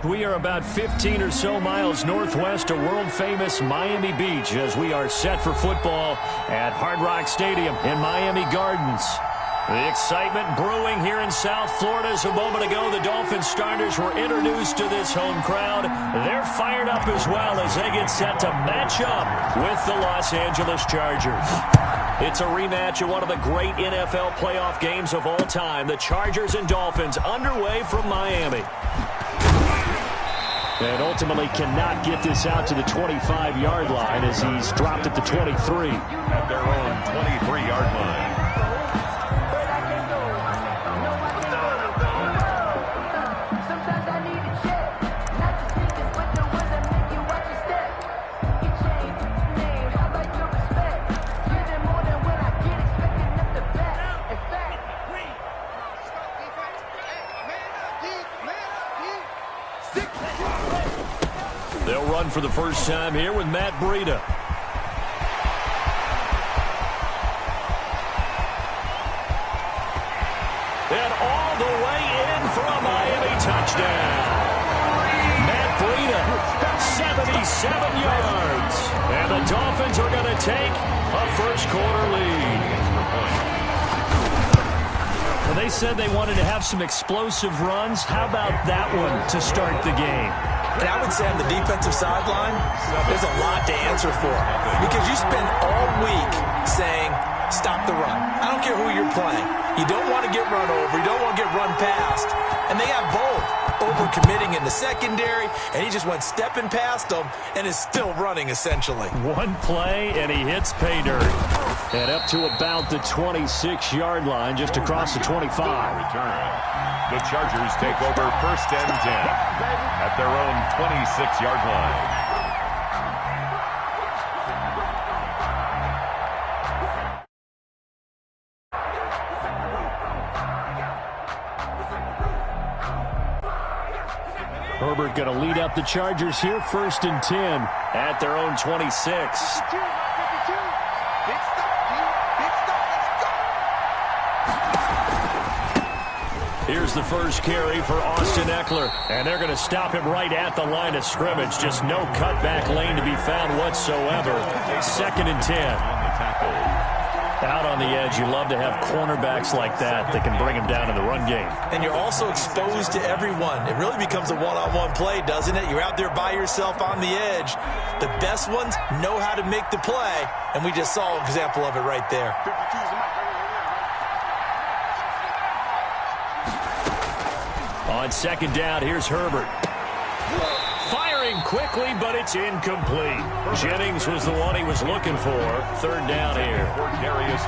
We are about 15 or so miles northwest of world-famous Miami Beach as we are set for football at Hard Rock Stadium in Miami Gardens. The excitement brewing here in South Florida as a moment ago. The Dolphins starters were introduced to this home crowd. They're fired up as well as they get set to match up with the Los Angeles Chargers. It's a rematch of one of the great NFL playoff games of all time. The Chargers and Dolphins underway from Miami. And ultimately cannot get this out to the 25-yard line as he's dropped at the 23. At their own 23-yard line. They'll run for the first time here with Matt Breida. And all the way in for a Miami touchdown. Matt Breida, 77 yards. And the Dolphins are going to take a first-quarter lead. Well, they said they wanted to have some explosive runs. How about that one to start the game? And I would say on the defensive sideline, there's a lot to answer for. Because you spend all week saying, stop the run. I don't care who you're playing. You don't want to get run over. You don't want to get run past. And they have both. Over-committing in the secondary, and he just went stepping past them and is still running, essentially. One play, and he hits pay dirt. And up to about the 26-yard line, just across the 25. The Chargers take over first and 10 at their own 26-yard line. Herbert going to lead up the Chargers here, first and 10 at their own 26. Here's the first carry for Austin Eckler, and they're going to stop him right at the line of scrimmage. Just no cutback lane to be found whatsoever. Second and 10. Out on the edge, you love to have cornerbacks like that can bring him down in the run game. And you're also exposed to everyone. It really becomes a one-on-one play, doesn't it? You're out there by yourself on the edge. The best ones know how to make the play, and we just saw an example of it right there. On second down, here's Herbert. Firing quickly, but it's incomplete. Jennings was the one he was looking for. Third down here.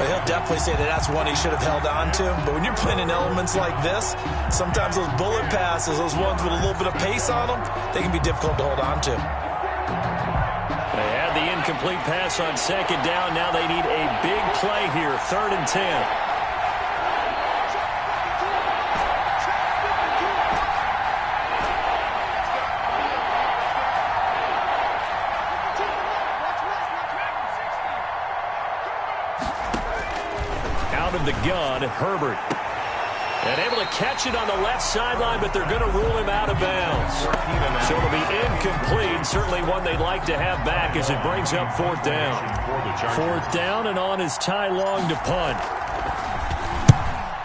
He'll definitely say that's one he should have held on to. But when you're playing in elements like this, sometimes those bullet passes, those ones with a little bit of pace on them, they can be difficult to hold on to. They had the incomplete pass on second down. Now they need a big play here. Third and 10. The gun, Herbert. And able to catch it on the left sideline, but they're going to rule him out of bounds. So it'll be incomplete. Certainly one they'd like to have back as it brings up fourth down. Fourth down, and on is Ty Long to punt.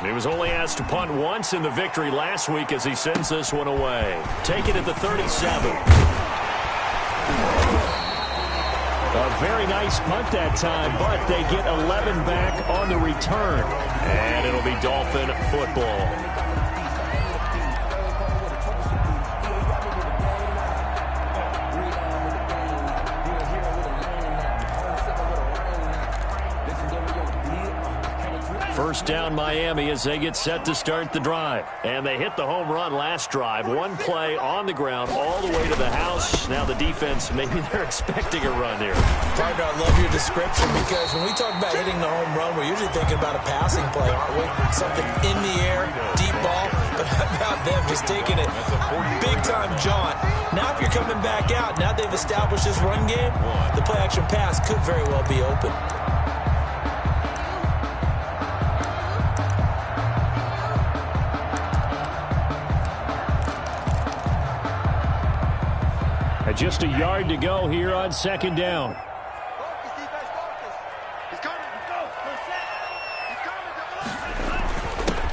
He was only asked to punt once in the victory last week as he sends this one away. Take it at the 37. A very nice punt that time, but they get 11 back on the return. And it'll be Dolphin football. First down Miami as they get set to start the drive. And they hit the home run last drive. One play on the ground all the way to the house. Now the defense, maybe they're expecting a run here. Partner, I love your description because when we talk about hitting the home run, we're usually thinking about a passing play, aren't we? Something in the air, deep ball. But how about them just taking it big-time jaunt? Now if you're coming back out, now they've established this run game, the play-action pass could very well be open. Just a yard to go here on second down.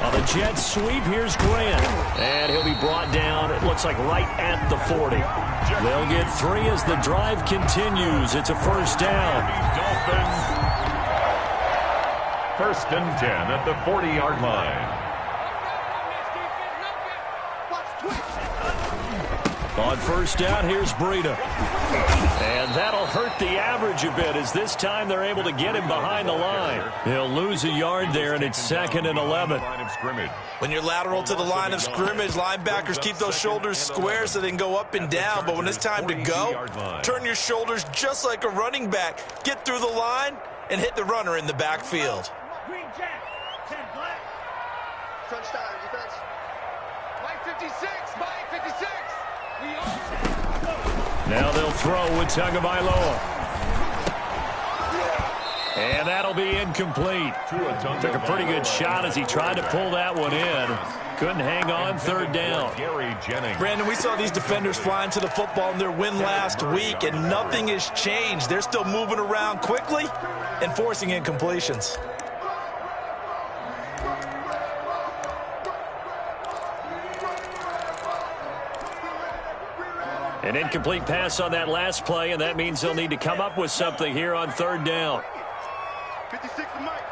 On the jet sweep, here's Grant. And he'll be brought down, it looks like right at the 40. They'll get 3 as the drive continues. It's a first down. First and 10 at the 40-yard line. On first down, here's Breida. And that'll hurt the average a bit as this time they're able to get him behind the line. He'll lose a yard there, and it's 2nd and 11. When you're lateral to the line of scrimmage, linebackers keep those shoulders square so they can go up and down. But when it's time to go, turn your shoulders just like a running back. Get through the line and hit the runner in the backfield. Green Jack, 10 black. Crunch time, defense. Mike 56, Mike 56. Now they'll throw with Tagovailoa. And that'll be incomplete. Took a pretty good shot as he tried to pull that one in. Couldn't hang on, third down. Brandon, we saw these defenders flying to the football in their win last week, and nothing has changed. They're still moving around quickly and forcing incompletions. An incomplete pass on that last play, and that means they'll need to come up with something here on third down. 56 to Mike.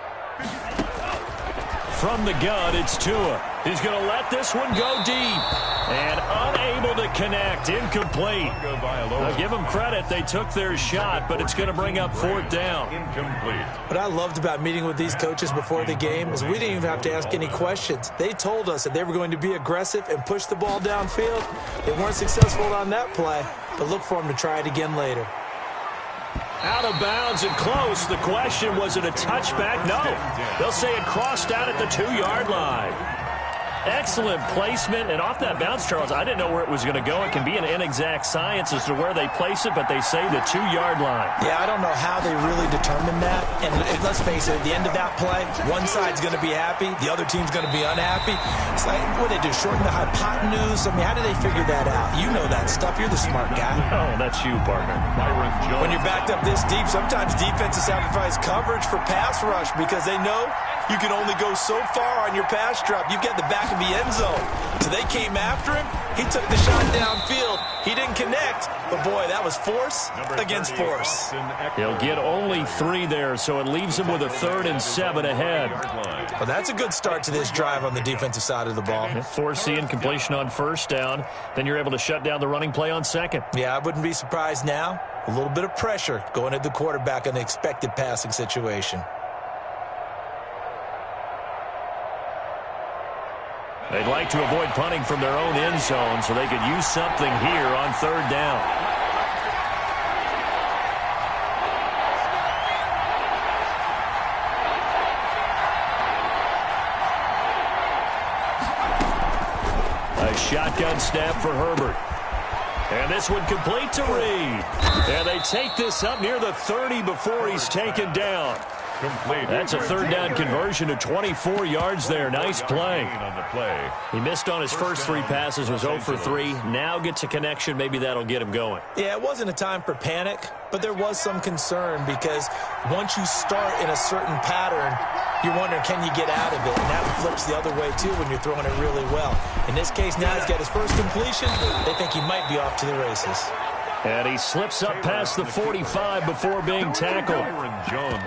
From the gun, it's Tua. He's going to let this one go deep. And unable to connect. Incomplete. Now give them credit. They took their shot, but it's going to bring up fourth down. Incomplete. What I loved about meeting with these coaches before the game is we didn't even have to ask any questions. They told us that they were going to be aggressive and push the ball downfield. They weren't successful on that play, but look for them to try it again later. Out of bounds and close. The question, was it a touchback? No. They'll say it crossed out at the 2-yard line. Excellent placement, and off that bounce, Charles, I didn't know where it was going to go. It can be an inexact science as to where they place it, but they say the 2-yard line. Yeah, I don't know how they really determined that. And let's face it, at the end of that play, one side's going to be happy, the other team's going to be unhappy. It's like, what do they do, shorten the hypotenuse? I mean, how do they figure that out? You know that stuff. You're the smart guy. Oh, that's you, partner. When you're backed up this deep, sometimes defenses sacrifice coverage for pass rush because they know you can only go so far on your pass drop. You get the back of the end zone. So they came after him. He took the shot downfield. He didn't connect. But, boy, that was force against force. He'll get only 3 there, so it leaves him with a 3rd and 7 ahead. Well, that's a good start to this drive on the defensive side of the ball. Force the incompletion on first down. Then you're able to shut down the running play on second. Yeah, I wouldn't be surprised now. A little bit of pressure going at the quarterback in the expected passing situation. They'd like to avoid punting from their own end zone so they could use something here on third down. A shotgun snap for Herbert. And this one complete to Reed. And they take this up near the 30 before he's taken down. That's a third down conversion to 24 yards there. Nice play. He missed on his first 3 passes, was 0 for 3. Now gets a connection. Maybe that'll get him going. Yeah, it wasn't a time for panic, but there was some concern because once you start in a certain pattern, you're wondering, can you get out of it? And that flips the other way, too, when you're throwing it really well. In this case, now he's got his first completion. They think he might be off to the races. And he slips up past the 45 before being tackled.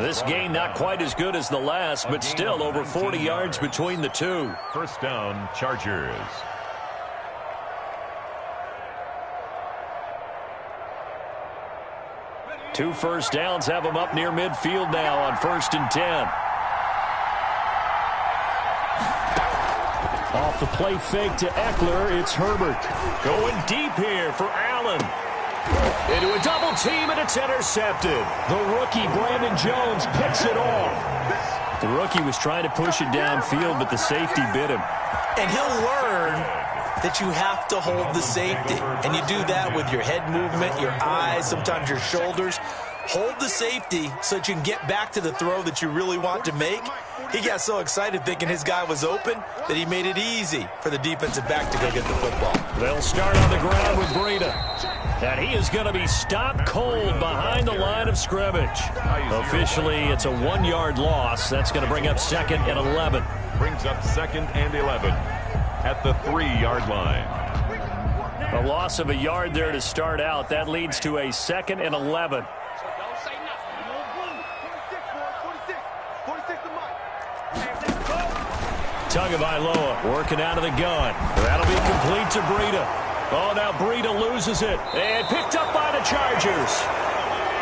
This gain not quite as good as the last, but still over 40 yards between the two. First down, Chargers. Two first downs have them up near midfield now on 1st and 10. Off the play fake to Eckler, it's Herbert. Going deep here for Allen. Into a double team, and it's intercepted. The rookie, Brandon Jones, picks it off. The rookie was trying to push it downfield, but the safety bit him. And he'll learn that you have to hold the safety. And you do that with your head movement, your eyes, sometimes your shoulders. Hold the safety so that you can get back to the throw that you really want to make. He got so excited thinking his guy was open that he made it easy for the defensive back to go get the football. They'll start on the ground with Breida. And he is going to be stopped cold behind the line of scrimmage. Officially, it's a 1-yard loss. That's going to bring up 2nd and 11. Brings up 2nd and 11 at the 3-yard line. A loss of a yard there to start out. That leads to a 2nd and 11. Tagovailoa working out of the gun. That'll be complete to Breida. Oh, now Breida loses it. And picked up by the Chargers.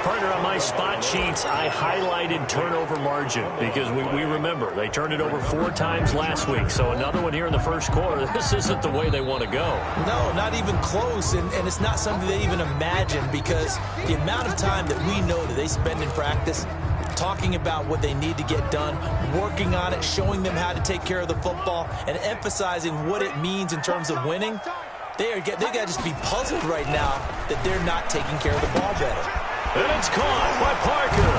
Partner, on my spot sheets, I highlighted turnover margin because we remember they turned it over 4 times last week. So another one here in the first quarter. This isn't the way they want to go. No, not even close. And it's not something they even imagine because the amount of time that we know that they spend in practice talking about what they need to get done, working on it, showing them how to take care of the football, and emphasizing what it means in terms of winning. They got to just be puzzled right now that they're not taking care of the ball better. And it's caught by Parker.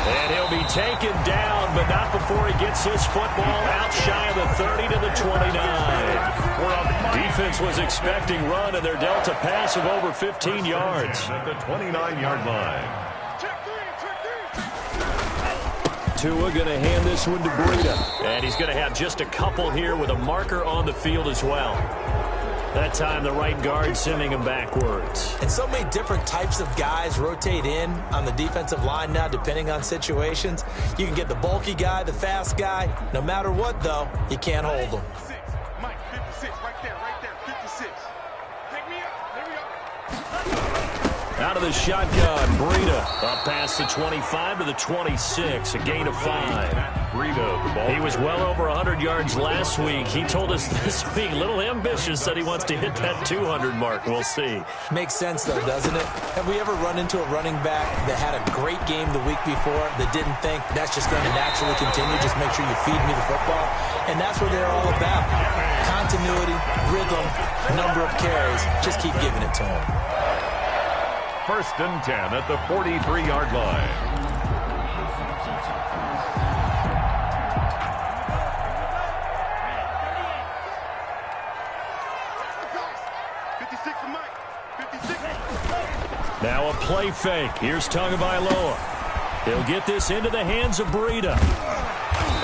And he'll be taken down, but not before he gets his football out shy of the 30 to the 29. Defense was expecting run, and they're dealt a pass of over 15 yards. At the 29-yard line. Tua going to hand this one to Breida. And he's going to have just a couple here with a marker on the field as well. That time, the right guard sending him backwards. And so many different types of guys rotate in on the defensive line now, depending on situations. You can get the bulky guy, the fast guy. No matter what, though, you can't hold them. Mike, 56, right there, 56. Pick me up, here we go. Out of the shotgun, Breida up past the 25 to the 26, a gain of 5. Breida, the ball. He was well over 100 yards last week. He told us this week, a little ambitious, that he wants to hit that 200 mark. We'll see. Makes sense, though, doesn't it? Have we ever run into a running back that had a great game the week before that didn't think that's just going to naturally continue? Just make sure you feed me the football. And that's what they're all about. Continuity, rhythm, number of carries. Just keep giving it to him. 1st and 10 at the 43-yard line. Now a play fake. Here's Tagovailoa. He'll get this into the hands of Breida.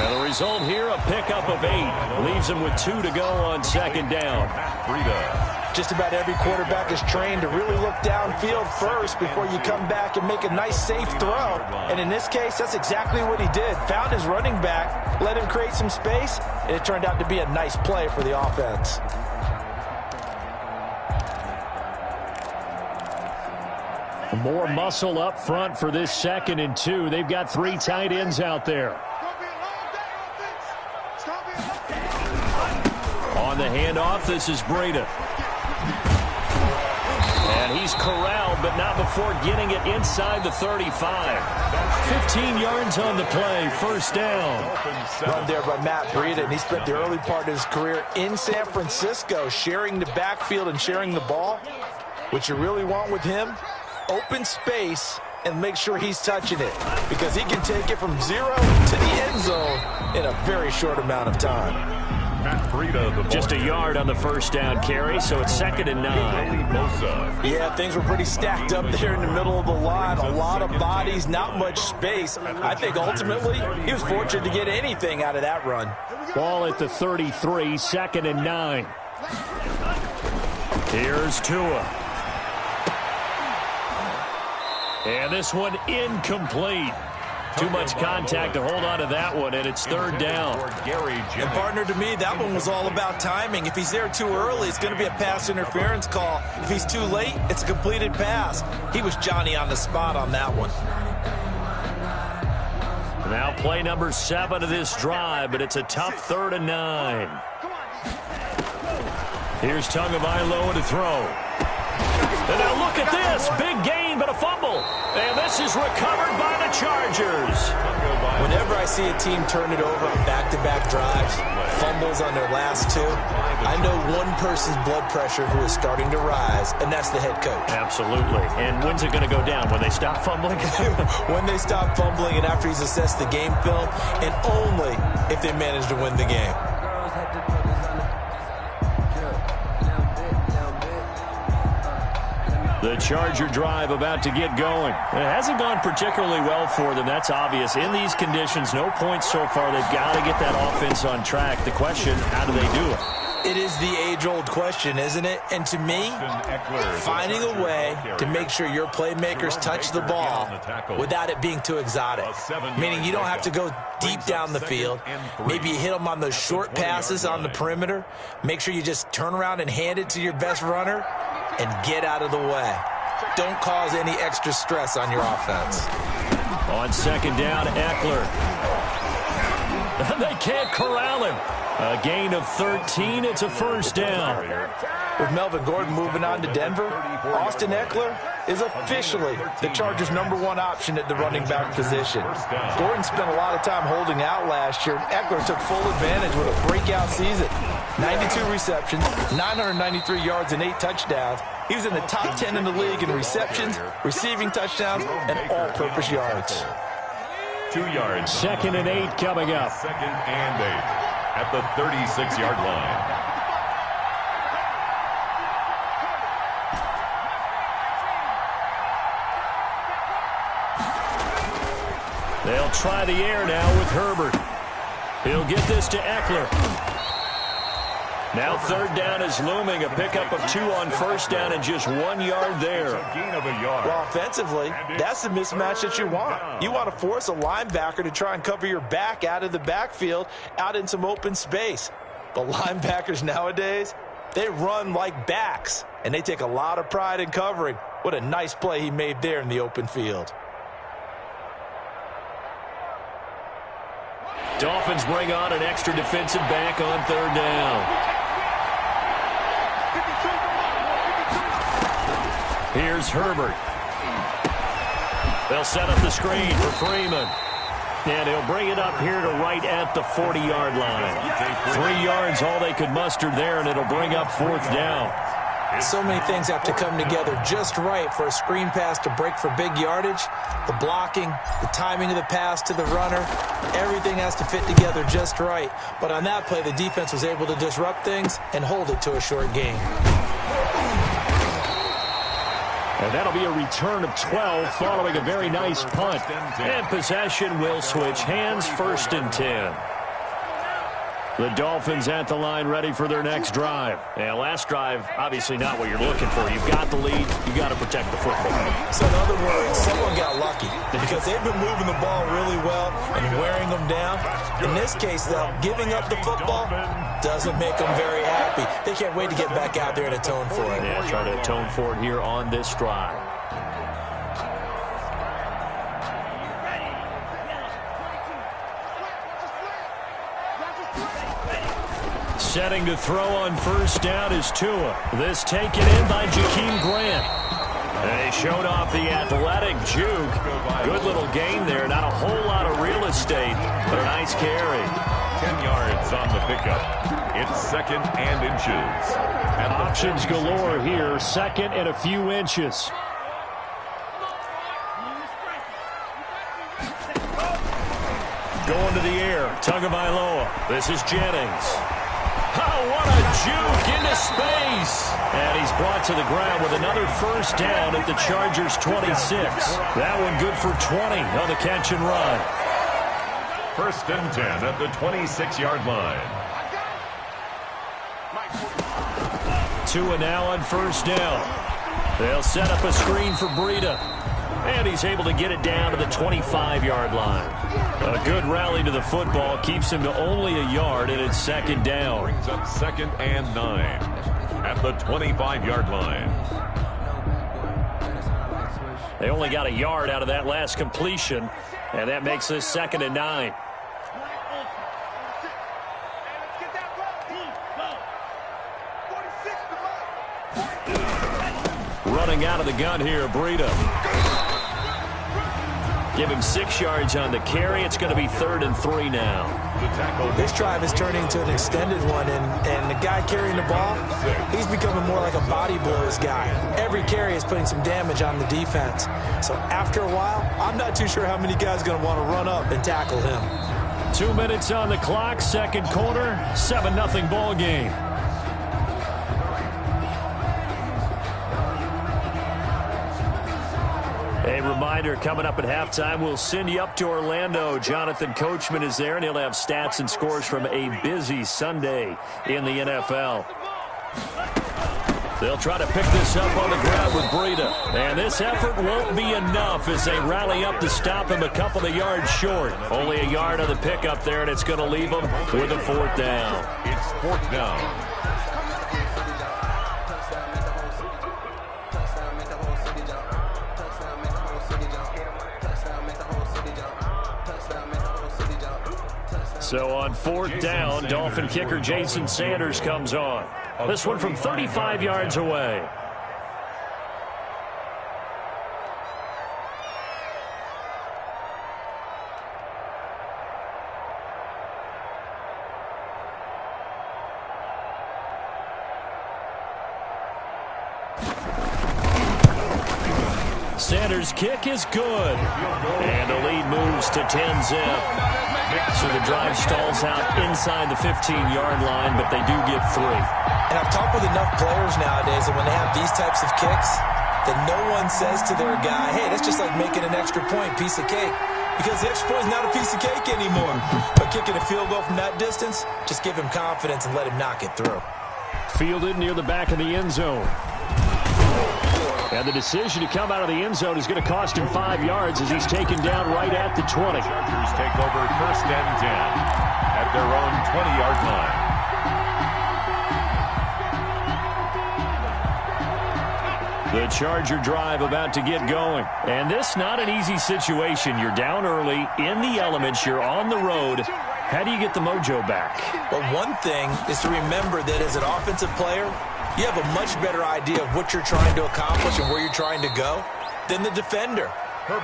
And the result here, a pickup of 8. Leaves him with 2 to go on 2nd down. Breida. Just about every quarterback is trained to really look downfield first before you come back and make a nice, safe throw. And in this case, that's exactly what he did. Found his running back, let him create some space, and it turned out to be a nice play for the offense. More muscle up front for this 2nd and 2. They've got 3 tight ends out there. On the handoff, this is Breida. And he's corralled, but not before getting it inside the 35. 15 yards on the play, 1st down. Run there by Matt Breida, and he spent the early part of his career in San Francisco sharing the backfield and sharing the ball. What you really want with him, open space and make sure he's touching it because he can take it from 0 to the end zone in a very short amount of time. Just a yard on the 1st down carry, so it's 2nd and 9. Yeah, things were pretty stacked up there in the middle of the line. A lot of bodies, not much space. I think ultimately he was fortunate to get anything out of that run. Ball at the 33, 2nd and 9. Here's Tua. And this one incomplete. Too much contact to hold on to that one, and it's 3rd down. And partner, to me, that one was all about timing. If he's there too early, it's going to be a pass interference call. If he's too late, it's a completed pass. He was Johnny on the spot on that one. Now play number 7 of this drive, but it's a tough 3rd and 9. Here's Tagovailoa to throw. And now look at this. Big gain, but a fumble. And this is recovered by the Chargers. Whenever I see a team turn it over on back-to-back drives, fumbles on their last 2, I know one person's blood pressure who is starting to rise, and that's the head coach. Absolutely. And when's it going to go down? When they stop fumbling? When they stop fumbling and after he's assessed the game film, and only if they manage to win the game. The Charger drive about to get going. It hasn't gone particularly well for them. That's obvious. In these conditions, no points so far. They've got to get that offense on track. The question, how do they do it? It is the age-old question, isn't it? And to me, finding a way to make sure your playmakers touch the ball without it being too exotic. Meaning you don't have to go deep down the field. Maybe you hit them on those short passes on the perimeter. Make sure you just turn around and hand it to your best runner and get out of the way. Don't cause any extra stress on your offense. On second down, Eckler. They can't corral him. A gain of 13. It's a first down. With Melvin Gordon moving on to Denver, Austin Eckler is officially the Chargers' #1 option at the running back position. Gordon spent a lot of time holding out last year. Eckler took full advantage with a breakout season. 92 receptions, 993 yards, and 8 touchdowns. He was in the top 10 in the league in receptions, receiving touchdowns, and all-purpose yards. 2 yards. 2nd and 8 coming up. 2nd and 8 at the 36-yard line. They'll try the air now with Herbert. He'll get this to Eckler. Now 3rd down is looming. A pickup of 2 on 1st down and just 1 yard there. Gain of a yard. Well, offensively, that's the mismatch that you want. You want to force a linebacker to try and cover your back out of the backfield, out in some open space. But linebackers nowadays, they run like backs, and they take a lot of pride in covering. What a nice play he made there in the open field. Dolphins bring on an extra defensive back on 3rd down. Here's Herbert. They'll set up the screen for Freeman. And he'll bring it up here to right at the 40-yard line. 3 yards, all they could muster there, and it'll bring up 4th down. So many things have to come together just right for a screen pass to break for big yardage. The blocking, the timing of the pass to the runner, everything has to fit together just right. But on that play, the defense was able to disrupt things and hold it to a short gain. And that'll be a return of 12 following a very nice punt. And possession will switch hands, 1st and 10. The Dolphins at the line ready for their next drive. And last drive, obviously not what you're looking for. You've got the lead. You've got to protect the football. So in other words, someone got lucky because they've been moving the ball really well and wearing them down. In this case, though, giving up the football doesn't make them very happy. They can't wait to get back out there and atone for it. Yeah, try to atone for it here on this drive. Setting to throw on 1st down is Tua. This taken in by Jakeem Grant. They showed off the athletic juke. Good little gain there. Not a whole lot of real estate, but a nice carry. 10 yards on the pickup. It's 2nd and inches. Options galore here. 2nd and a few inches. Going to the air. Tagovailoa. This is Jennings. Oh, what a juke into space. And he's brought to the ground with another 1st down at the Chargers' 26. That one good for 20 on the catch and run. 1st and 10 at the 26-yard line. Tua now on 1st down. They'll set up a screen for Breida. And he's able to get it down to the 25-yard line. A good rally to the football keeps him to only a yard, and it's 2nd down. Brings up 2nd and 9 at the 25-yard line. They only got a yard out of that last completion, and that makes this 2nd and 9. Running out of the gun here, Breida. Give him 6 yards on the carry. It's going to be 3rd and 3 now. This drive is turning into an extended one, and the guy carrying the ball, he's becoming more like a body blows guy. Every carry is putting some damage on the defense. So after a while, I'm not too sure how many guys are going to want to run up and tackle him. 2 minutes on the clock, 2nd quarter, 7-0 ball game. reminder, coming up at halftime, we'll send you up to Orlando. Jonathan Coachman is there, and he'll have stats and scores from a busy Sunday in the NFL. They'll try to pick this up on the ground with Breida. And this effort won't be enough as they rally up to stop him a couple of yards short. Only a yard on the pickup there, and it's going to leave them with a 4th down. It's 4th down. So on 4th down, Dolphin kicker Jason Sanders comes on. This one from 35 yards away. Sanders' kick is good. And the lead moves to 10-zip. So the drive stalls out inside the 15-yard line, but they do get 3. And I've talked with enough players nowadays that when they have these types of kicks, that no one says to their guy, hey, that's just like making an extra point, piece of cake. Because the extra point is not a piece of cake anymore. But kicking a field goal from that distance, just give him confidence and let him knock it through. Fielded near the back of the end zone. And the decision to come out of the end zone is going to cost him 5 yards as he's taken down right at the 20. Chargers take over 1st and 10 at their own 20-yard line. The Charger drive about to get going. And this not an easy situation. You're down early, in the elements, you're on the road. How do you get the mojo back? Well, one thing is to remember that as an offensive player, you have a much better idea of what you're trying to accomplish and where you're trying to go than the defender.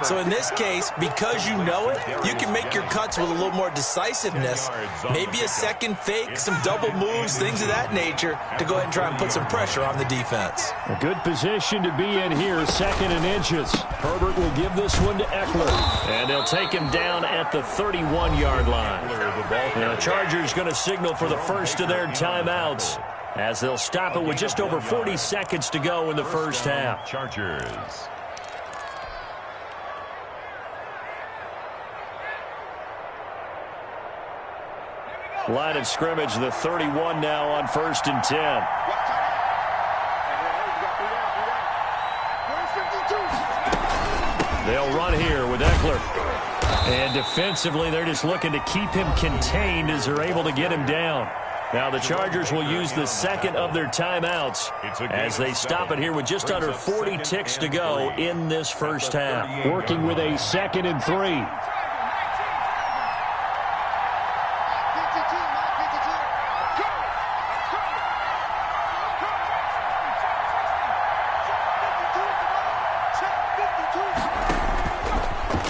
So in this case, because you know it, you can make your cuts with a little more decisiveness, maybe a second fake, some double moves, things of that nature, to go ahead and try and put some pressure on the defense. A good position to be in here, 2nd and inches. Herbert will give this one to Eckler, and they'll take him down at the 31-yard line. The Chargers going to signal for the first of their timeouts, as they'll stop it with just over 40 seconds to go in the first half. Chargers. Line of scrimmage, the 31 now on 1st and 10. They'll run here with Eckler. And defensively, they're just looking to keep him contained as they're able to get him down. Now the Chargers will use the 2nd of their timeouts as they stop it here with just under 40 ticks to go in this first half. Working with a 2nd and 3.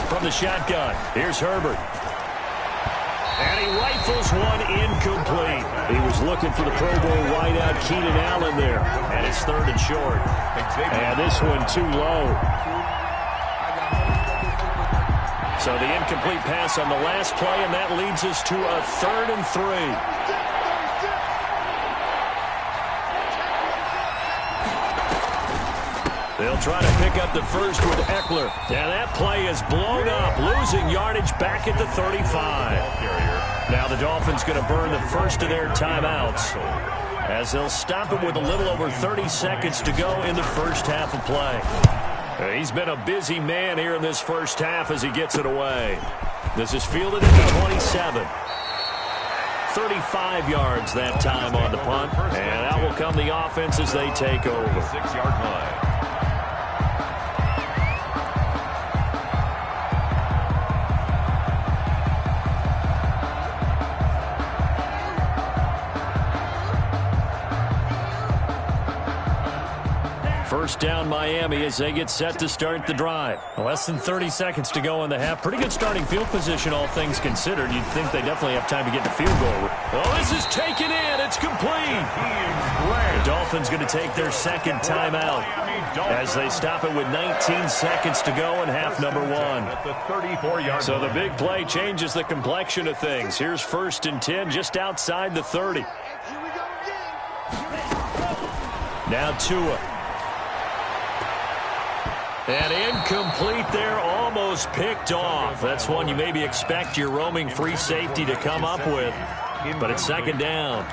From the shotgun, here's Herbert. And he rifles one incomplete. He was looking for the Pro Bowl wideout Keenan Allen there. And it's 3rd and short. And this one too low. So the incomplete pass on the last play, and that leads us to a 3rd and 3. They'll try to pick up the first with Eckler. Now that play is blown up, losing yardage back at the 35. Now the Dolphins going to burn the first of their timeouts as they'll stop it with a little over 30 seconds to go in the first half of play. He's been a busy man here in this first half as he gets it away. This is fielded at the 27. 35 yards that time on the punt, and out will come the offense as they take over. 6-yard line. First down Miami as they get set to start the drive. Less than 30 seconds to go in the half. Pretty good starting field position, all things considered. You'd think they definitely have time to get the field goal. Oh, this is taken in. It's complete. The Dolphins going to take their 2nd timeout as they stop it with 19 seconds to go in half number 1. At the 34-yard So the big play changes the complexion of things. Here's 1st and 10 just outside the 30. Now Tua. And incomplete there, almost picked off. That's one you maybe expect your roaming free safety to come up with. But it's second down.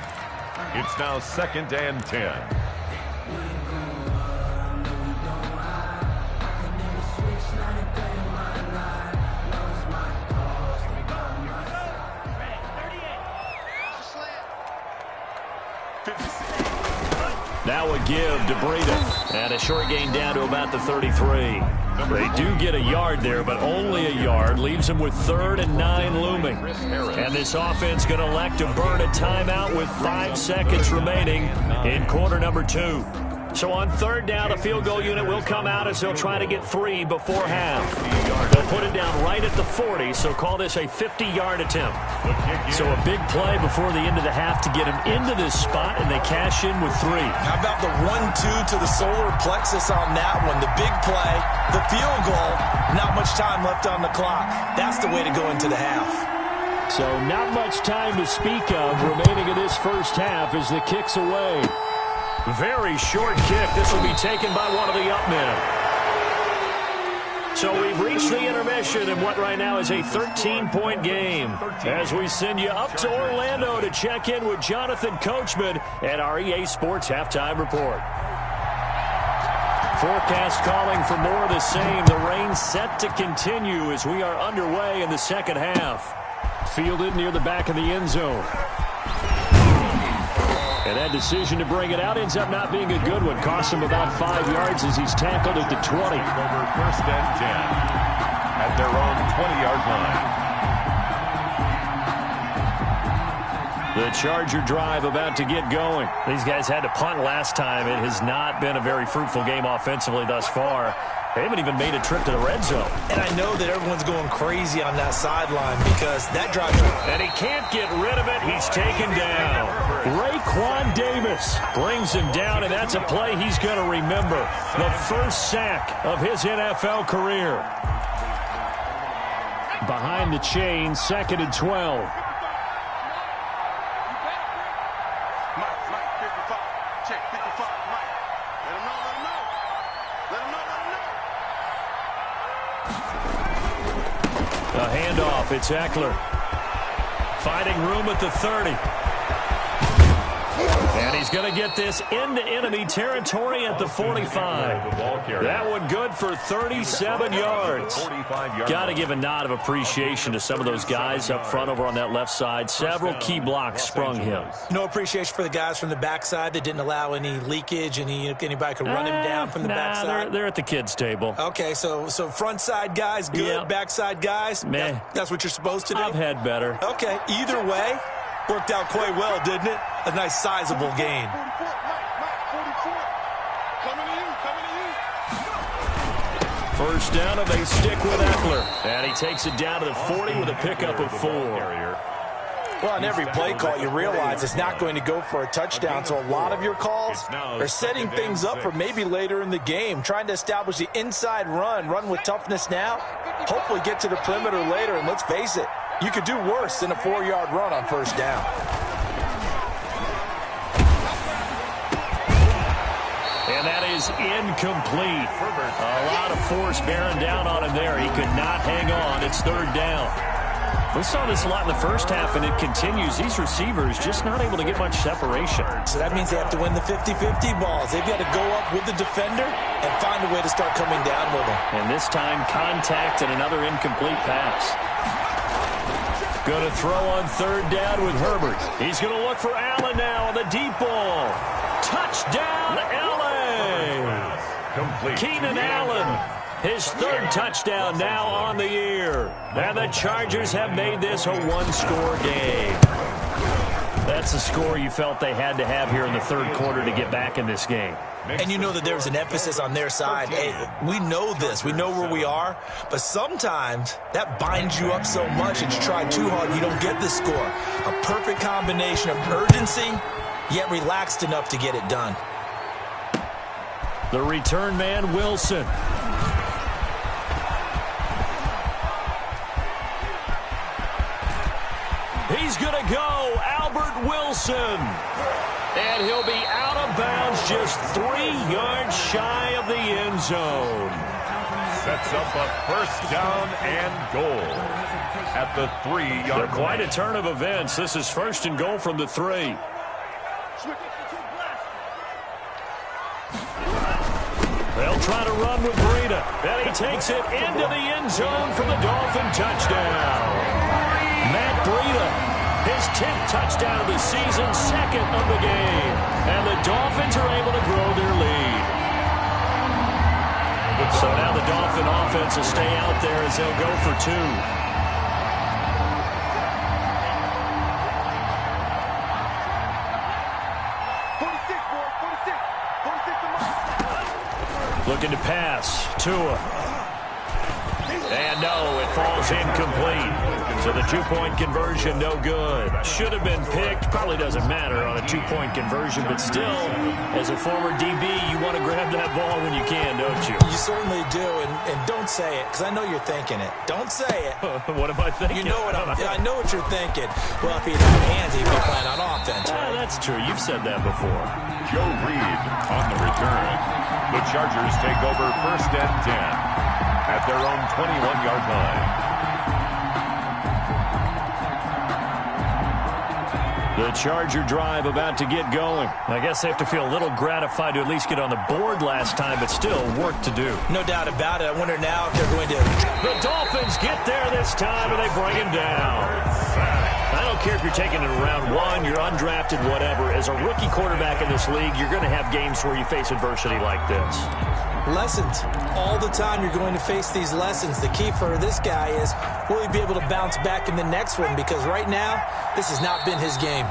It's now 2nd and 10. Now a give to Breida. And a short gain down to about the 33. They do get a yard there, but only a yard. Leaves them with 3rd and 9 looming. And this offense going to elect to burn a timeout with 5 seconds remaining in quarter number 2. So on 3rd down, the field goal unit will come out as they'll try to get 3 before half. They'll put it down right at the 40, so call this a 50-yard attempt. So a big play before the end of the half to get them into this spot, and they cash in with 3. How about the 1-2 to the solar plexus on that one? The big play, the field goal, not much time left on the clock. That's the way to go into the half. So not much time to speak of remaining in this first half as the kick's away. Very short kick. This will be taken by one of the up men. So we've reached the intermission in what right now is a 13-point game as we send you up to Orlando to check in with Jonathan Coachman at our EA Sports Halftime Report. Forecast calling for more of the same. The rain set to continue as we are underway in the second half. Fielded near the back of the end zone. And that decision to bring it out ends up not being a good one. Cost him about 5 yards as he's tackled at the 20. Over 1st and 10 at their own 20-yard line. The Charger drive about to get going. These guys had to punt last time. It has not been a very fruitful game offensively thus far. They haven't even made a trip to the red zone. And I know that everyone's going crazy on that sideline because that drive... And he can't get rid of it. He's taken down. Raekwon Davis brings him down, and that's a play he's going to remember. The first sack of his NFL career. Behind the chain, 2nd and 12. A handoff, it's Eckler. Finding room at the 30. And he's going to get this into enemy territory at the 45. That one good for 37 yards. Got to give a nod of appreciation to some of those guys up front over on that left side. Several key blocks sprung him. No appreciation for the guys from the backside that didn't allow any leakage, anybody could run him down from the backside. They're at the kids' table. Okay, so front side guys, good. Yep. Backside guys, meh. That's what you're supposed to do? I've had better. Okay, either way, worked out quite well, didn't it? A nice sizable gain. First down, and they stick with Eckler. And he takes it down to the 40 with a pickup of 4. Well, on every play call, you realize it's not going to go for a touchdown, so a lot of your calls are setting things up for maybe later in the game, trying to establish the inside run with toughness now, hopefully get to the perimeter later, and let's face it, you could do worse than a 4-yard run on first down. And that is incomplete. A lot of force bearing down on him there. He could not hang on. It's 3rd down. We saw this a lot in the first half, and it continues. These receivers just not able to get much separation. So that means they have to win the 50-50 balls. They've got to go up with the defender and find a way to start coming down with him. And this time, contact and another incomplete pass. Going to throw on 3rd down with Herbert. He's going to look for Allen now on the deep ball. Touchdown, LA! Keenan Allen, his 3rd touchdown now on the year. And the Chargers have made this a 1-score game. That's the score you felt they had to have here in the 3rd quarter to get back in this game. And you know that there's an emphasis on their side. Hey, we know this. We know where we are. But sometimes that binds you up so much that you try too hard, you don't get the score. A perfect combination of urgency, yet relaxed enough to get it done. The return man, Wilson. He's going to go, Albert Wilson. And he'll be out of bounds just 3 yards shy of the end zone. sets up a first down and goal at the 3-yard line. Quite a turn of events. This is first and goal from the 3. They'll try to run with Breida. And he takes it into the end zone for the Dolphin touchdown. Matt Breida, his 10th touchdown of the season, 2nd of the game. And the Dolphins are able to grow their lead. So now the Dolphin offense will stay out there as they'll go for 2. Looking to pass. Tua. And no, it falls incomplete. So the 2-point conversion, no good. Should have been picked. Probably doesn't matter on a 2-point conversion, but still, as a former DB, you want to grab that ball when you can, don't you? You certainly do, and don't say it, because I know you're thinking it. Don't say it. What am I thinking? You know what I know what you're thinking. Well, if he'd had hands, he'd be playing on offense. Right? That's true. You've said that before. Joe Reed on the return. The Chargers take over first and 10 at their own 21-yard line. The Charger drive about to get going. I guess they have to feel a little gratified to at least get on the board last time, but still work to do. No doubt about it. I wonder now if they're going to... The Dolphins get there this time, and they bring him down. I don't care if you're taking it in round 1, you're undrafted, whatever. As a rookie quarterback in this league, you're going to have games where you face adversity like this. Lessons. All the time you're going to face these lessons. The key for this guy is, will he be able to bounce back in the next one? Because right now, this has not been his game.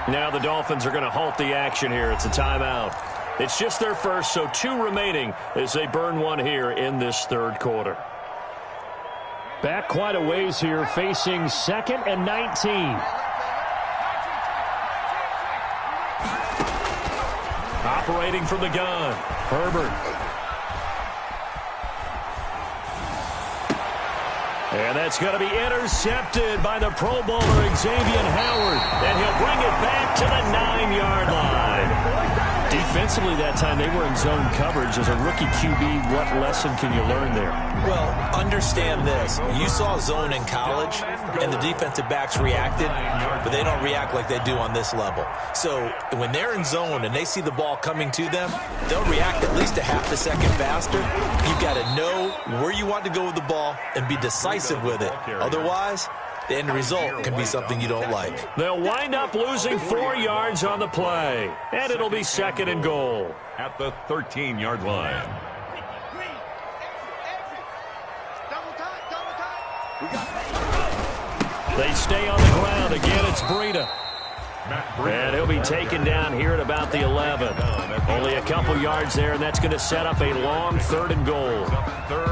Now the Dolphins are going to halt the action here. It's a timeout. It's just their first, so 2 remaining as they burn one here in this third quarter. Back quite a ways here, facing 2nd and 19. Operating from the gun, Herbert. And that's going to be intercepted by the Pro Bowler Xavier Howard. And he'll bring it back to the 9-yard line. Defensively that time, they were in zone coverage. As a rookie QB, what lesson can you learn there? Well, understand this. You saw zone in college, and the defensive backs reacted, but they don't react like they do on this level. So when they're in zone and they see the ball coming to them, they'll react at least a half a second faster. You've got to know where you want to go with the ball and be decisive with it. Otherwise, the end result can be something you don't like. They'll wind up losing 4 yards on the play, and it'll be 2nd and goal. At the 13-yard line. They stay on the ground. Again, it's Breida. And he'll be taken down here at about the 11. Only a couple yards there, and that's going to set up a long 3rd and goal.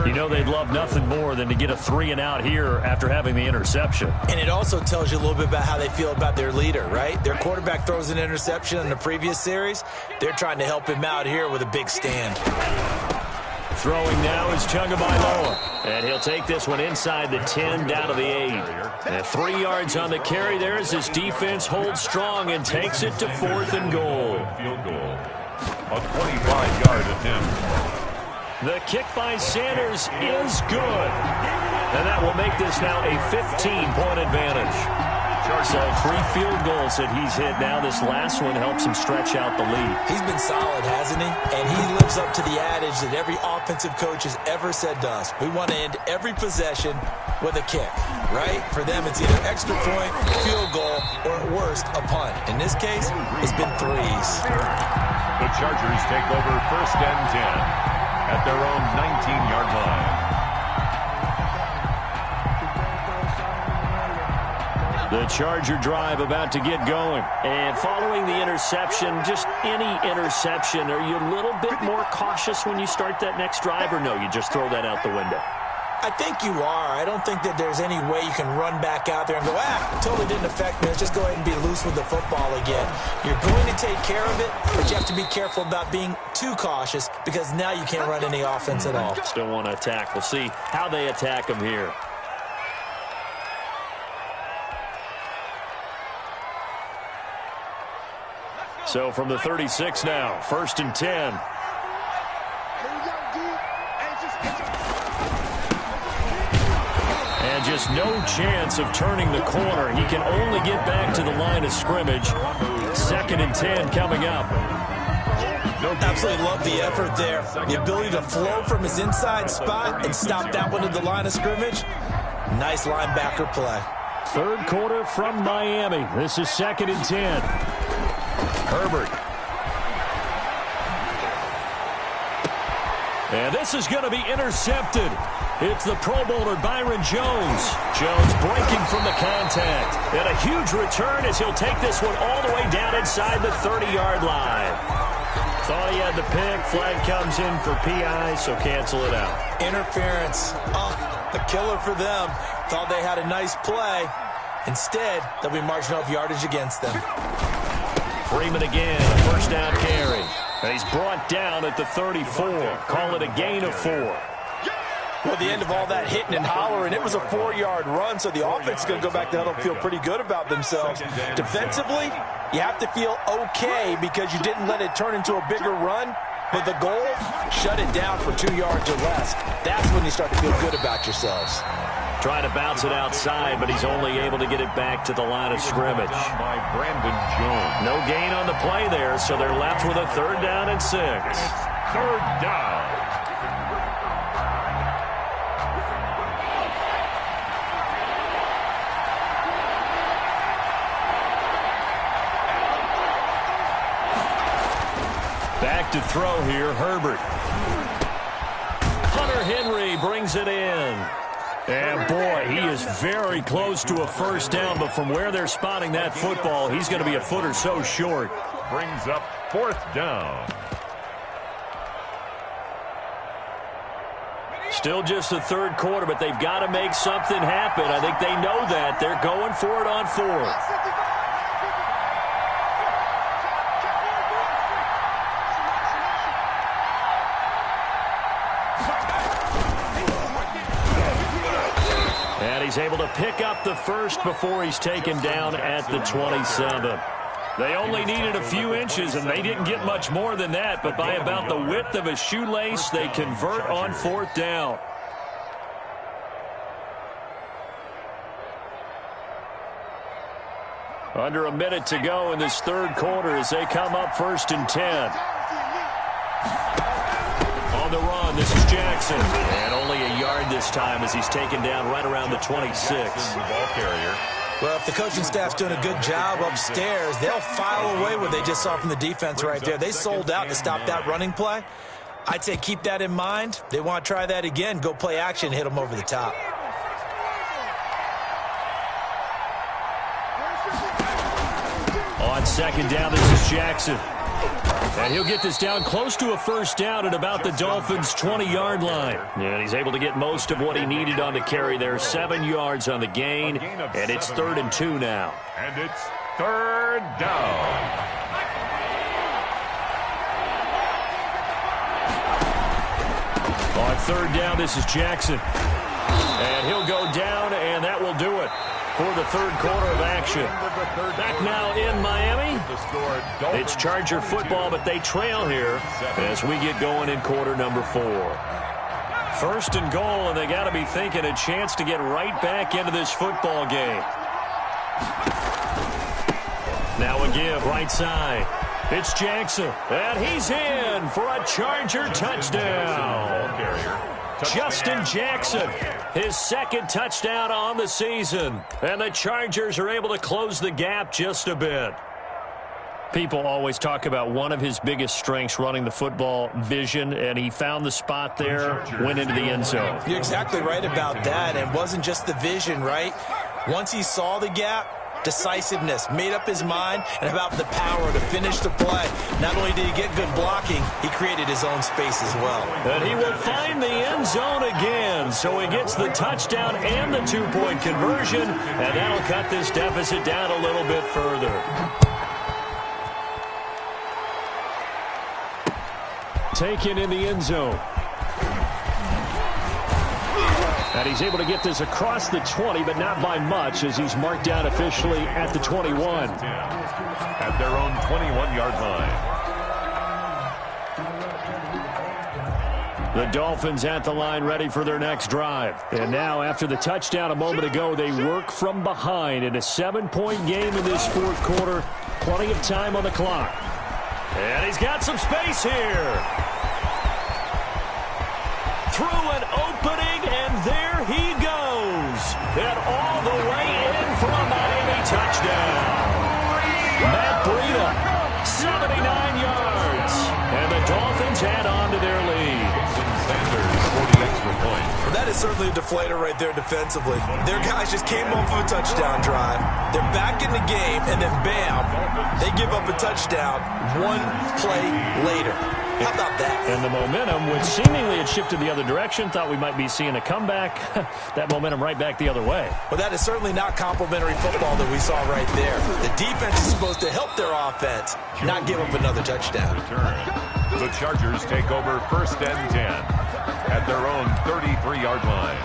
You know they'd love nothing more than to get a 3-and-out here after having the interception. And it also tells you a little bit about how they feel about their leader, right? Their quarterback throws an interception in the previous series. They're trying to help him out here with a big stand. Throwing now is Tagovailoa. And he'll take this one inside the 10 down to the 8. And 3 yards on the carry there as his defense holds strong and takes it to 4th and goal. Field goal. A 25-yard attempt. The kick by Sanders is good. And that will make this now a 15-point advantage. So 3 field goals that he's hit now. This last one helps him stretch out the lead. He's been solid, hasn't he? And he lives up to the adage that every offensive coach has ever said to us. We want to end every possession with a kick, right? For them, it's either extra point, field goal, or at worst, a punt. In this case, it's been 3s. The Chargers take over first and 10 at their own 19-yard line. The Charger drive about to get going. And following the interception, just any interception, are you a little bit more cautious when you start that next drive, or no, you just throw that out the window? I think you are. I don't think that there's any way you can run back out there and go, totally didn't affect me. Let's just go ahead and be loose with the football again. You're going to take care of it, but you have to be careful about being too cautious because now you can't run any offense at all. Still want to attack. We'll see how they attack them here. So from the 36 now, 1st and 10. And just no chance of turning the corner. He can only get back to the line of scrimmage. 2nd and 10 coming up. Absolutely love the effort there. The ability to flow from his inside spot and stop that one to the line of scrimmage. Nice linebacker play. 3rd quarter from Miami. This is 2nd and 10. Herbert. And this is going to be intercepted. It's the Pro Bowler Byron Jones. Jones breaking from the contact. And a huge return as he'll take this one all the way down inside the 30-yard line. Thought he had the pick. Flag comes in for PI, so cancel it out. Interference. A killer for them. Thought they had a nice play. Instead, they'll be marginal yardage against them. Freeman again, a 1st down carry. And he's brought down at the 34. Call it a gain of 4. Well, at the end of all that hitting and hollering, it was a 4-yard run, so the offense is going to go back to huddle and feel pretty good about themselves. Defensively, you have to feel okay because you didn't let it turn into a bigger run, but the goal, shut it down for 2 yards or less. That's when you start to feel good about yourselves. Trying to bounce it outside, but he's only able to get it back to the line of scrimmage. By Brandon Jones. No gain on the play there, so they're left with a 3rd down and 6. 3rd down. Back to throw here, Herbert. Hunter Henry brings it in. And, boy, he is very close to a 1st down, but from where they're spotting that football, he's going to be a foot or so short. Brings up 4th down. Still just the 3rd quarter, but they've got to make something happen. I think they know that. They're going for it on 4th. He's able to pick up the 1st before he's taken down at the 27. They only needed a few inches, and they didn't get much more than that, but by about the width of a shoelace, they convert on 4th down. Under a minute to go in this 3rd quarter as they come up 1st and 10. On the run, this is Jackson. And only a yard this time as he's taken down right around the 26. Ball carrier. Well, if the coaching staff's doing a good job upstairs, they'll file away what they just saw from the defense right there. They sold out to stop that running play. I'd say keep that in mind. They want to try that again. Go play action, hit them over the top. On 2nd down, this is Jackson. And he'll get this down close to a 1st down at about the Dolphins' 20-yard line. And he's able to get most of what he needed on the carry there. 7 yards on the gain, and it's 3rd and 2 now. And it's 3rd down. On 3rd down, this is Jackson. And he'll go down, and that will do it for the 3rd quarter of action. Back now in Miami. It's Charger football, but they trail here as we get going in quarter number 4. 1st and goal, and they got to be thinking a chance to get right back into this football game. Now a give, right side. It's Jackson, and he's in for a Charger touchdown. Justin Jackson, his 2nd touchdown on the season. And the Chargers are able to close the gap just a bit. People always talk about one of his biggest strengths running the football, vision, and he found the spot there, went into the end zone. You're exactly right about that, and it wasn't just the vision, right? Once he saw the gap, decisiveness, made up his mind, and about the power to finish the play. Not only did he get good blocking, he created his own space as well. And he will find the end zone again, so he gets the touchdown and the 2-point conversion, and that'll cut this deficit down a little bit further. Taken in the end zone. And he's able to get this across the 20, but not by much, as he's marked down officially at the 21. At their own 21-yard line. The Dolphins at the line ready for their next drive. And now, after the touchdown a moment ago, they work from behind in a 7-point game in this fourth quarter. Plenty of time on the clock. And he's got some space here. Through an opening, and there he goes. And all the way in for a Miami touchdown. Matt Breida, 79 yards. And the Dolphins add on to their lead. That is certainly a deflator right there defensively. Their guys just came off of a touchdown drive. They're back in the game, and then bam, they give up a touchdown one play later. How about that? And the momentum, which seemingly had shifted the other direction, thought we might be seeing a comeback. That momentum right back the other way. Well, that is certainly not complimentary football that we saw right there. The defense is supposed to help their offense, not give up another touchdown. The Chargers take over 1st and 10 at their own 33-yard line.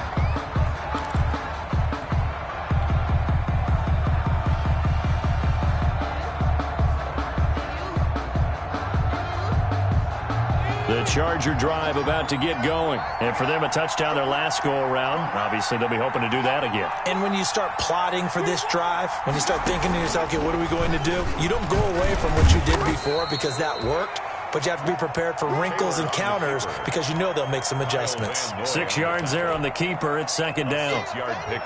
The Charger drive about to get going. And for them, a touchdown their last go-around. Obviously, they'll be hoping to do that again. And when you start plotting for this drive, when you start thinking to yourself, okay, what are we going to do? You don't go away from what you did before because that worked. But you have to be prepared for wrinkles and counters because you know they'll make some adjustments. 6 yards there on the keeper. It's 2nd down.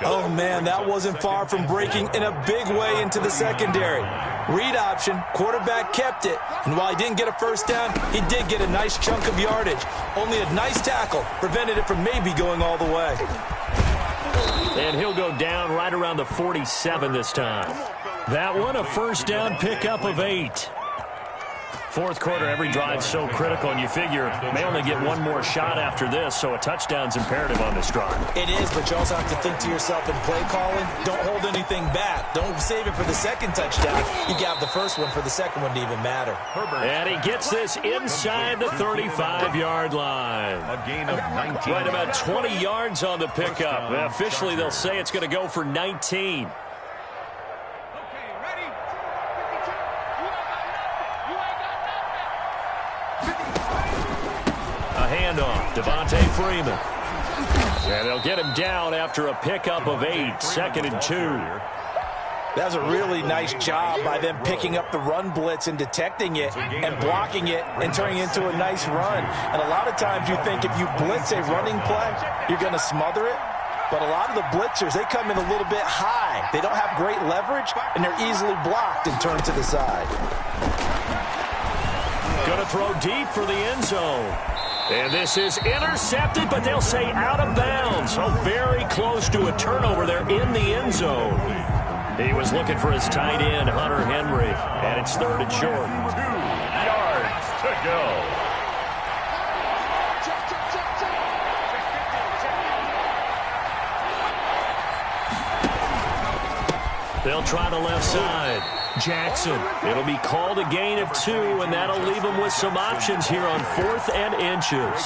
Oh, man, that wasn't far from breaking in a big way into the secondary. Read option, quarterback kept it. And while he didn't get a first down, he did get a nice chunk of yardage. Only a nice tackle prevented it from maybe going all the way. And he'll go down right around the 47 this time. That one, a first down pickup of 8. Fourth quarter, every drive's so critical, and you figure may only get one more shot after this, so a touchdown's imperative on this drive. It is, but you also have to think to yourself in play calling, don't hold anything back. Don't save it for the second touchdown. You got the first one for the second one to even matter. And he gets this inside the 35-yard line. A gain of 19. Right about 20 yards on the pickup. Officially, they'll say it's going to go for 19. Handoff, Devontae Freeman. And they'll get him down after a pickup of 8, 2nd and 2. That was a really nice job by them picking up the run blitz and detecting it and blocking it and turning it into a nice run. And a lot of times you think if you blitz a running play, you're going to smother it. But a lot of the blitzers, they come in a little bit high. They don't have great leverage, and they're easily blocked and turned to the side. Going to throw deep for the end zone. And this is intercepted, but they'll say out of bounds. So very close to a turnover there in the end zone. He was looking for his tight end, Hunter Henry, and it's 3rd and short. 2 yards to go. They'll try the left side. Jackson. It'll be called a gain of 2, and that'll leave them with some options here on 4th and inches.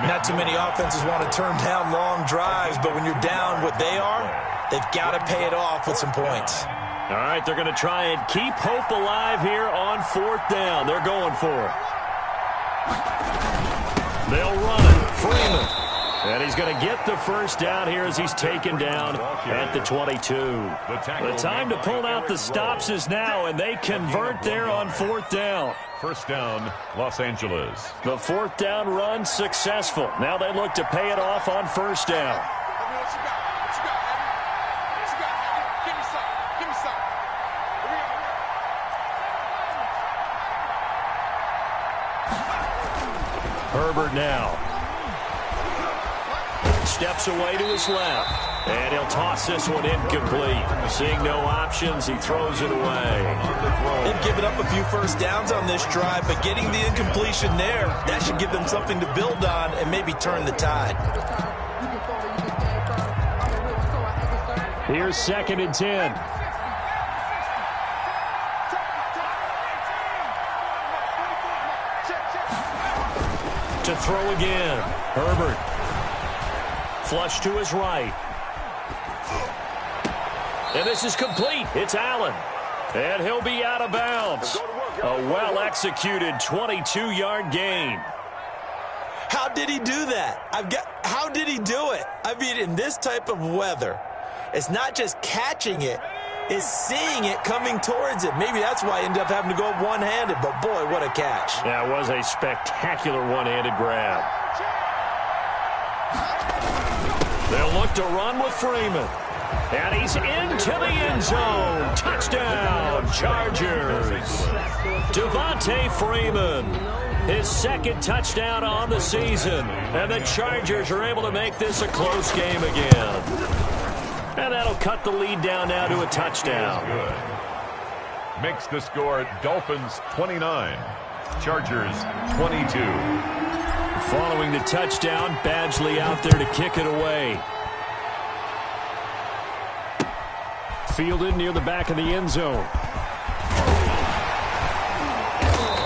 Not too many offenses want to turn down long drives, but when you're down what they are, they've got to pay it off with some points. All right, they're going to try and keep hope alive here on 4th down. They're going for it. They'll run it. Freeman. And he's going to get the first down here as he's taken down at the 22. The time to pull out the stops is now, and they convert there on 4th down. First down, Los Angeles. The 4th down run successful. Now they look to pay it off on 1st down. Herbert now. Steps away to his left. And he'll toss this one incomplete. Seeing no options, he throws it away. They've given up a few first downs on this drive, but getting the incompletion there, that should give them something to build on and maybe turn the tide. Here's 2nd and 10. To throw again. Herbert. Flush to his right. And this is complete. It's Allen. And he'll be out of bounds. A well-executed 22-yard gain. How How did he do that? How did he do it? I mean, in this type of weather, it's not just catching it, it's seeing it coming towards it. Maybe that's why I ended up having to go one-handed, but boy, what a catch. That was a spectacular one-handed grab. They'll look to run with Freeman. And he's into the end zone. Touchdown, Chargers. Devontae Freeman, his second touchdown on the season. And the Chargers are able to make this a close game again. And that'll cut the lead down now to a touchdown. Good. Makes the score Dolphins 29, Chargers 22. Following the touchdown, Badgley out there to kick it away. Fielded near the back of the end zone.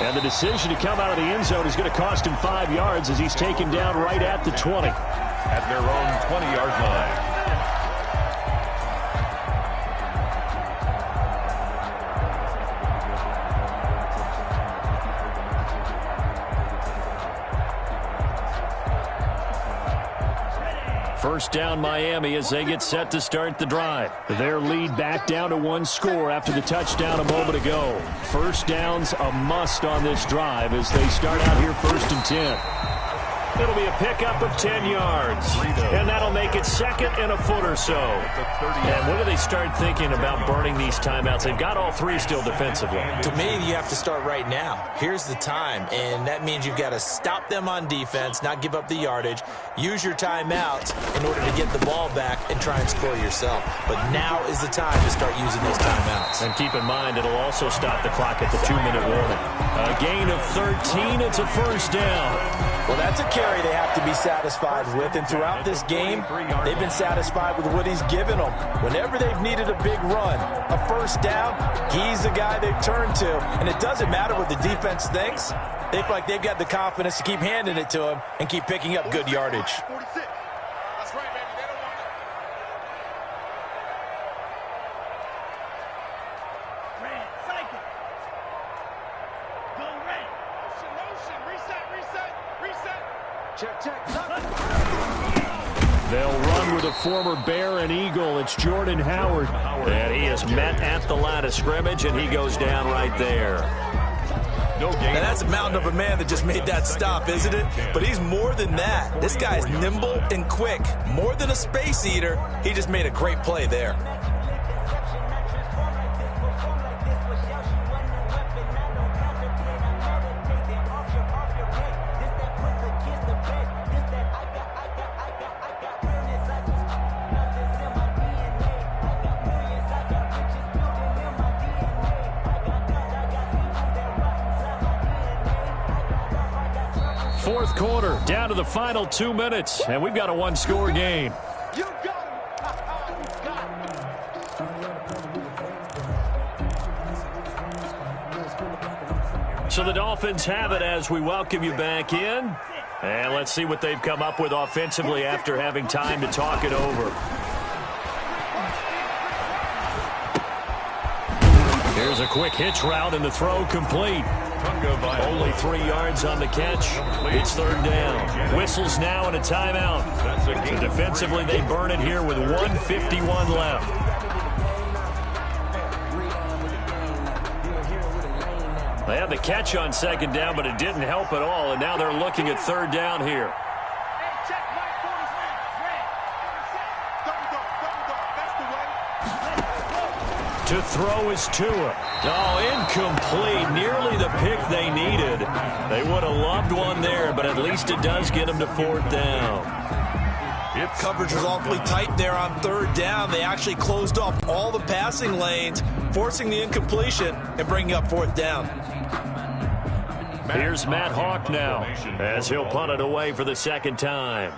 And the decision to come out of the end zone is going to cost him 5 yards as he's taken down right at the 20. At their own 20-yard line. First down Miami as they get set to start the drive. Their lead back down to 1 score after the touchdown a moment ago. First down's a must on this drive as they start out here 1st and 10. It'll be a pickup of 10 yards. And that'll make it 2nd and a foot or so. And when do they start thinking about burning these timeouts? They've got all 3 still defensively. To me, you have to start right now. Here's the time, and that means you've got to stop them on defense, not give up the yardage, use your timeouts in order to get the ball back and try and score yourself. But now is the time to start using those timeouts. And keep in mind, it'll also stop the clock at the 2-minute warning. A gain of 13, it's a first down. Well, that's a carry they have to be satisfied with, and throughout this game, they've been satisfied with what he's given them. Whenever they've needed a big run, a first down, he's the guy they've turned to. And it doesn't matter what the defense thinks. They feel like they've got the confidence to keep handing it to him and keep picking up good yardage. 46. That's right, baby. They don't want it. Red, cycle. Go red. Motion. Reset. Check. They'll run with a former Bear and Eagle. It's Jordan Howard. And he is met at the line of scrimmage, and he goes down right there. Now that's a mountain of a man that just made that stop, isn't it? But he's more than that. This guy's nimble and quick. More than a space eater, he just made a great play there. Fourth quarter, down to the final 2 minutes, and we've got a 1-score game. You got him. So the Dolphins have it as we welcome you back in. And let's see what they've come up with offensively after having time to talk it over. Here's a quick hitch route and the throw complete. Only 3 yards on the catch. It's 3rd down. Whistles now and a timeout. So defensively, they burn it here with 1:51 left. They had the catch on 2nd down, but it didn't help at all, and now they're looking at 3rd down here. To throw is Tua. Oh, incomplete. Nearly the pick they needed. They would have loved one there, but at least it does get them to 4th down. Coverage was awfully tight there on 3rd down. They actually closed off all the passing lanes, forcing the incompletion and bringing up 4th down. Here's Matt Hawk now as he'll punt it away for the 2nd time.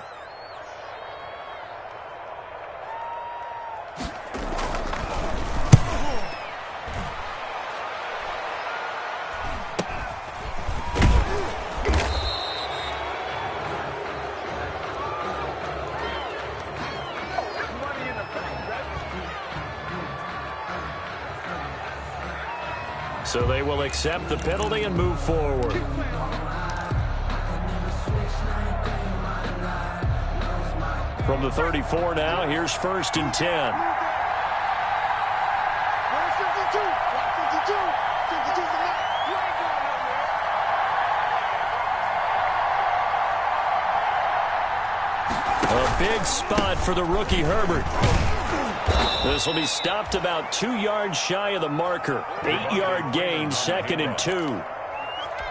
So they will accept the penalty and move forward. From the 34 now, here's 1st and 10. A big spot for the rookie Herbert. This will be stopped about 2 yards shy of the marker. 8-yard gain, 2nd and 2.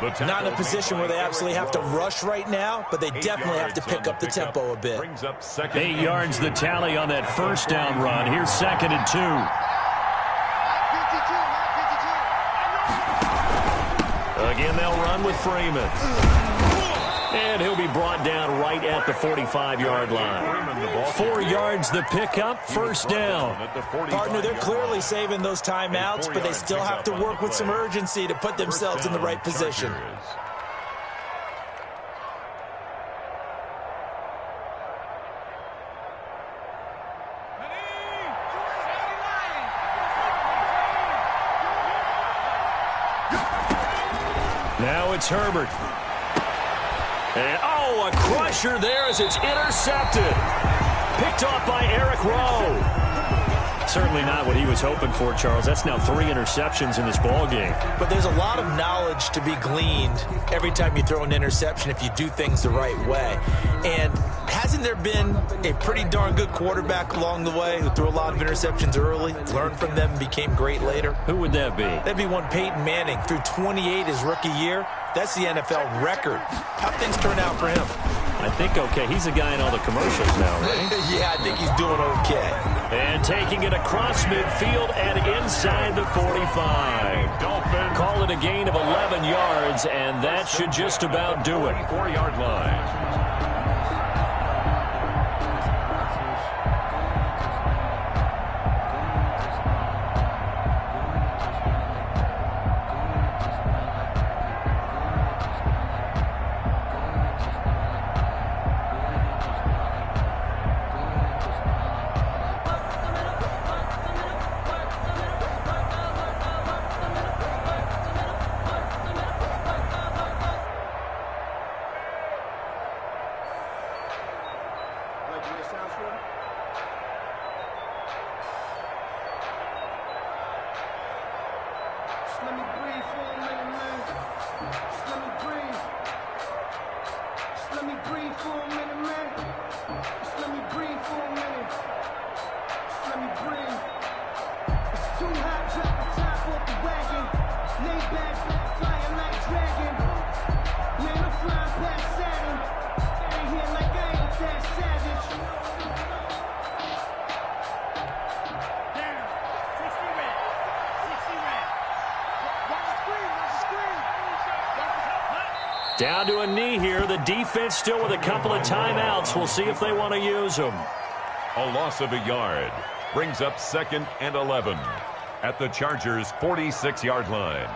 Not in a position where they absolutely have to rush right now, but they definitely have to pick up the tempo a bit. 8 yards the tally on that first down run. Here's 2nd and 2. Again, they'll run with Freeman. And he'll be brought down right at the 45-yard line. 4 yards the pickup, 1st down. Partner, they're clearly saving those timeouts, but they still have to work with some urgency to put themselves in the right position. Now it's Herbert. And, a crusher there as it's intercepted. Picked off by Eric Rowe. Certainly not what he was hoping for, Charles. That's now 3 interceptions in this ball game. But there's a lot of knowledge to be gleaned every time you throw an interception if you do things the right way. And hasn't there been a pretty darn good quarterback along the way who threw a lot of interceptions early, learned from them, and became great later? Who would that be? That'd be one Peyton Manning. Threw 28 his rookie year. That's the NFL record. How'd things turn out for him? I think okay. He's a guy in all the commercials now, right? Yeah, I think he's doing okay. And taking it across midfield and inside the 45. Call it a gain of 11 yards, and that should just about do it. 4-yard line. Down to a knee here. The defense still with a couple of timeouts. We'll see if they want to use them. A loss of a yard brings up 2nd and 11 at the Chargers' 46-yard line.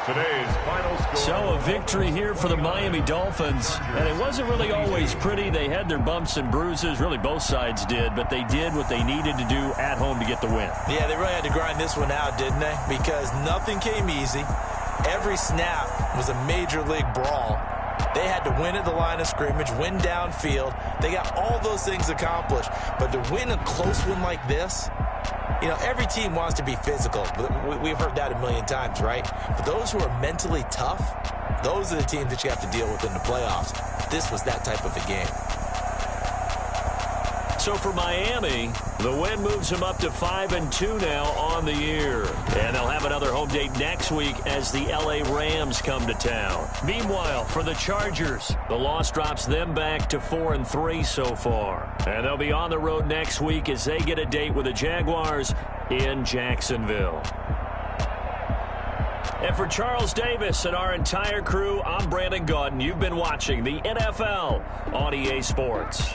Today's final score. So a victory here for the Miami Dolphins. And it wasn't really always pretty. They had their bumps and bruises. Really, both sides did. But they did what they needed to do at home to get the win. Yeah, they really had to grind this one out, didn't they? Because nothing came easy. Every snap was a major league brawl. They had to win at the line of scrimmage, win downfield. They got all those things accomplished. But to win a close one like this, you know, every team wants to be physical. We've heard that a million times, right? But those who are mentally tough, those are the teams that you have to deal with in the playoffs. This was that type of a game. So for Miami, the win moves them up to 5-2 now on the year. And they'll have another home date next week as the LA Rams come to town. Meanwhile, for the Chargers, the loss drops them back to 4-3 so far. And they'll be on the road next week as they get a date with the Jaguars in Jacksonville. And for Charles Davis and our entire crew, I'm Brandon Gaudin. You've been watching the NFL on EA Sports.